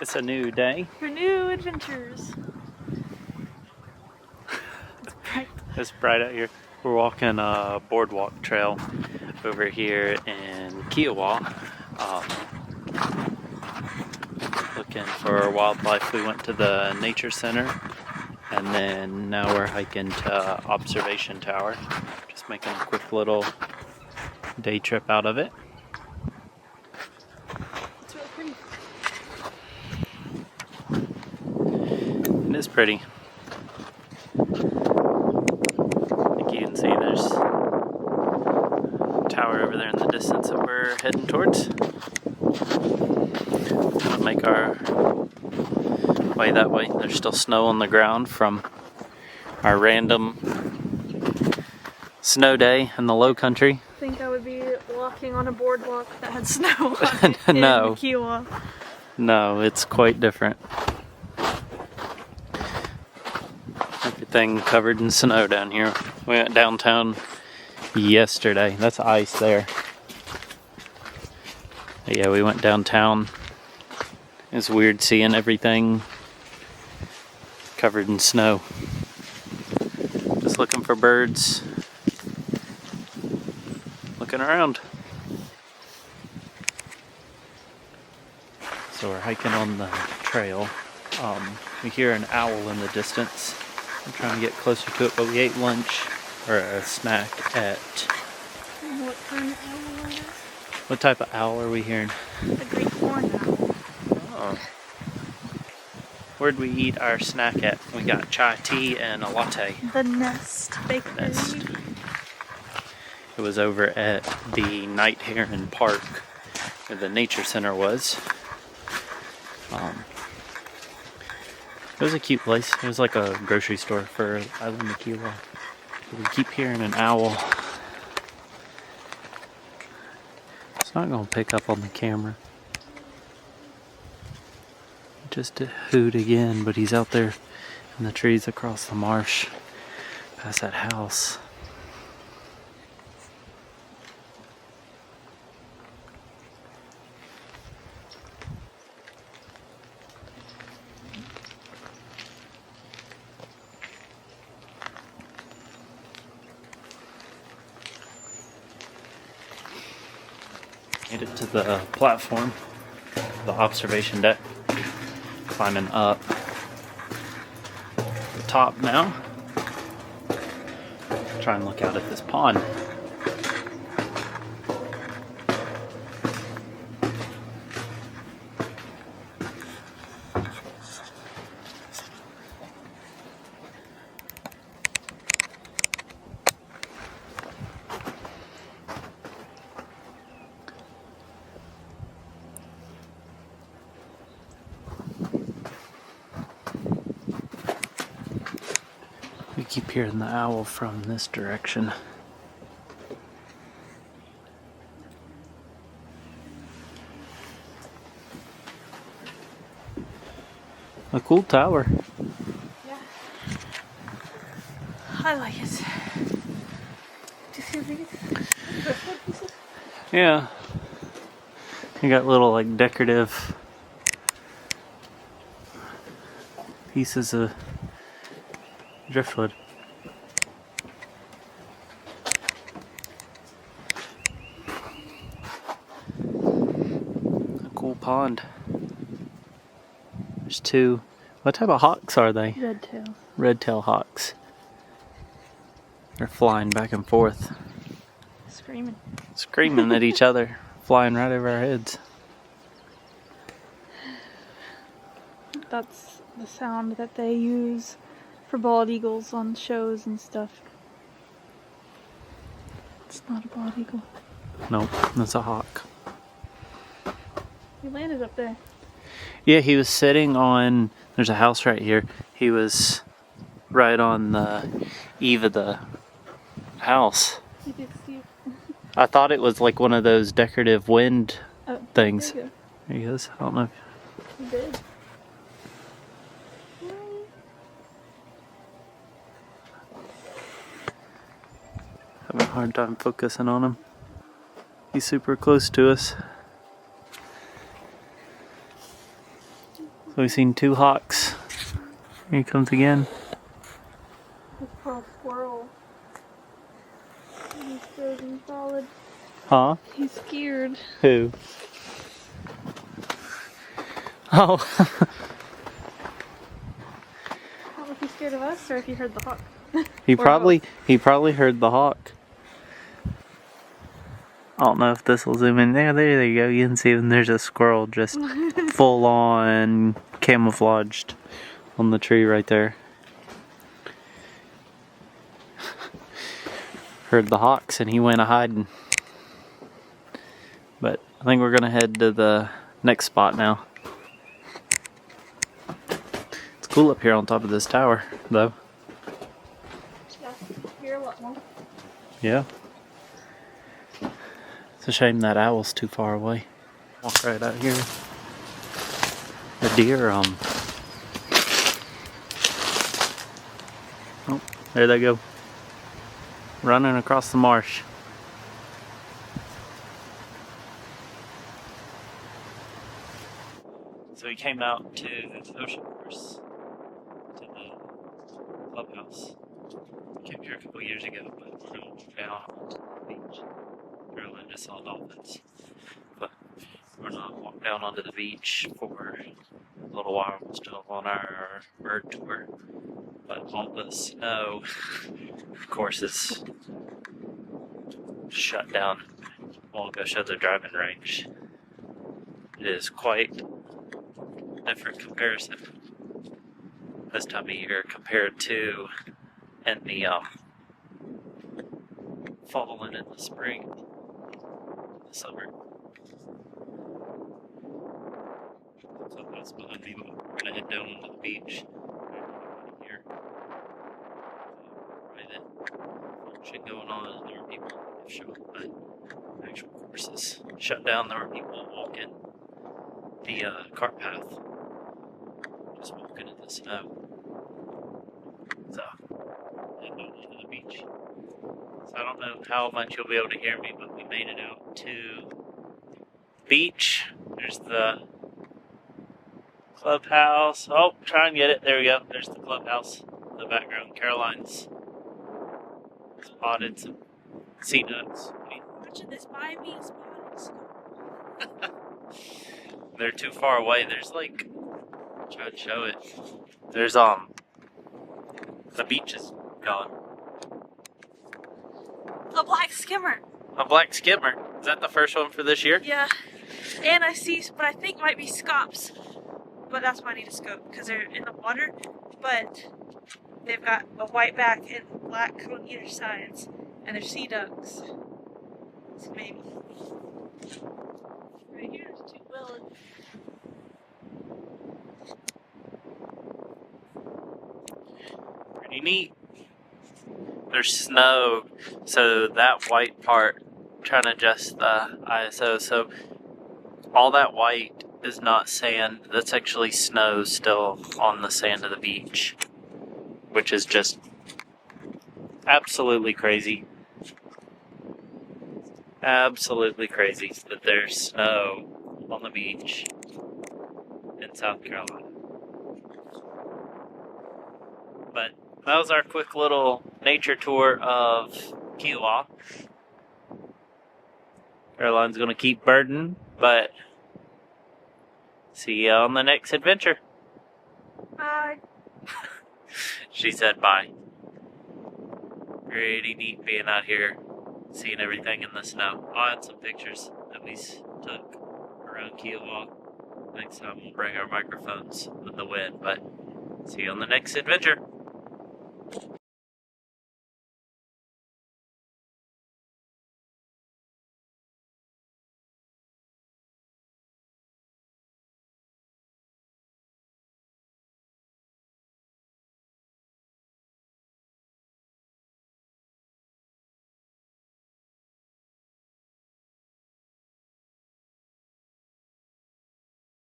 It's a new day. For new adventures. It's bright. It's bright out here. We're walking a boardwalk trail over here in Kiawah. Looking for wildlife. We went to the nature center, and then now we're hiking to Observation Tower. Just making a quick little day trip out of it. It's really pretty. It is pretty. I think you can see there's a tower over there in the distance that we're heading towards. We'll make our way that way. There's still snow on the ground from our random snow day in the low country. I think I would be walking on a boardwalk that had snow on it No. in Kiawah. No, it's quite different. Everything covered in snow down here. We went downtown yesterday. That's ice there. But yeah, we went downtown. It's weird seeing everything covered in snow. Just looking for birds. Looking around. So we're hiking on the trail. We hear an owl in the distance. I'm trying to get closer to it, but we ate lunch or a snack at. What kind of owl is it? What type of owl are we hearing? A great horned owl. Oh. Where'd we eat our snack at? We got chai tea and a latte. The Nest Bakery. Nest. It was over at the Night Heron Park, where the nature center was. It was a cute place. It was like a grocery store for Island of Kiawah. We keep hearing an owl. It's not going to pick up on the camera. Just a hoot again, but he's out there in the trees across the marsh past that house. Made it to the platform, the observation deck. Climbing up the top now. Try and look out at this pond. We keep hearing the owl from this direction. A cool tower. Yeah. I like it. Do you see these? Pieces? Yeah. You got little like decorative pieces of driftwood. A cool pond. There's two. What type of hawks are they? Red-tail. Red-tail hawks. They're flying back and forth. Screaming. Screaming at each other. Flying right over our heads. That's the sound that they use for bald eagles on shows and stuff. It's not a bald eagle. Nope, that's a hawk. He landed up there. Yeah, he was sitting on, there's a house right here. He was right on the eave of the house. He did see it. I thought it was like one of those decorative wind things. There you go. There he is. I don't know. He did. Having a hard time focusing on him. He's super close to us. So we've seen 2 hawks. Here he comes again. This poor squirrel. He's frozen solid. Huh? He's scared. Who? Oh. I don't know if he's scared of us or if he heard the hawk. He Or probably heard the hawk. I don't know if this will zoom in. There you go. You can see when there's a squirrel just full on camouflaged on the tree right there. Heard the hawks and he went a hiding. But I think we're gonna head to the next spot now. It's cool up here on top of this tower, though. Yeah, you're a lot more. Yeah. It's a shame that owl's too far away. Walk right out here. The deer, oh, there they go. Running across the marsh. So we came out to the ocean course, to the clubhouse. Came here a couple years ago, but we're going to walk down onto the beach. Caroline just saw dolphins. But we're going to walk down onto the beach for a little while. We're still on our bird tour. But all the snow, of course, is shut down. We'll go show the driving range. It is quite a different comparison this time of year compared to in the fall and in the spring, the summer. So that's behind me, but we're gonna head down onto the beach here. Right then, shit going on. There were people that show up, but the actual course is shut down. There were people walking the cart path, just walking in the snow. So, head down onto the beach. So I don't know how much you'll be able to hear me, but we made it out to the beach. There's the clubhouse. Oh, try and get it. There we go. There's the clubhouse in the background. Caroline's spotted some sea ducks. Watching this by me spotted. They're too far away. There's like, try to show it. There's the beach is gone. A black skimmer. A black skimmer. Is that the first one for this year? Yeah. And I see what I think might be scops. But that's why I need a scope because they're in the water. But they've got a white back and black on either sides. And they're sea ducks. So maybe. Right here is two willows. Pretty neat. There's snow, so that white part, trying to adjust the ISO, so all that white is not sand, that's actually snow still on the sand of the beach, which is just absolutely crazy. Absolutely crazy that there's snow on the beach in South Carolina. But that was our quick little nature tour of Kiawah. Caroline's going to keep birding, but see you on the next adventure. Bye. She said bye. Pretty neat being out here, seeing everything in the snow. I'll add some pictures that we took around Kiawah. Next time we'll bring our microphones with the wind, but see you on the next adventure.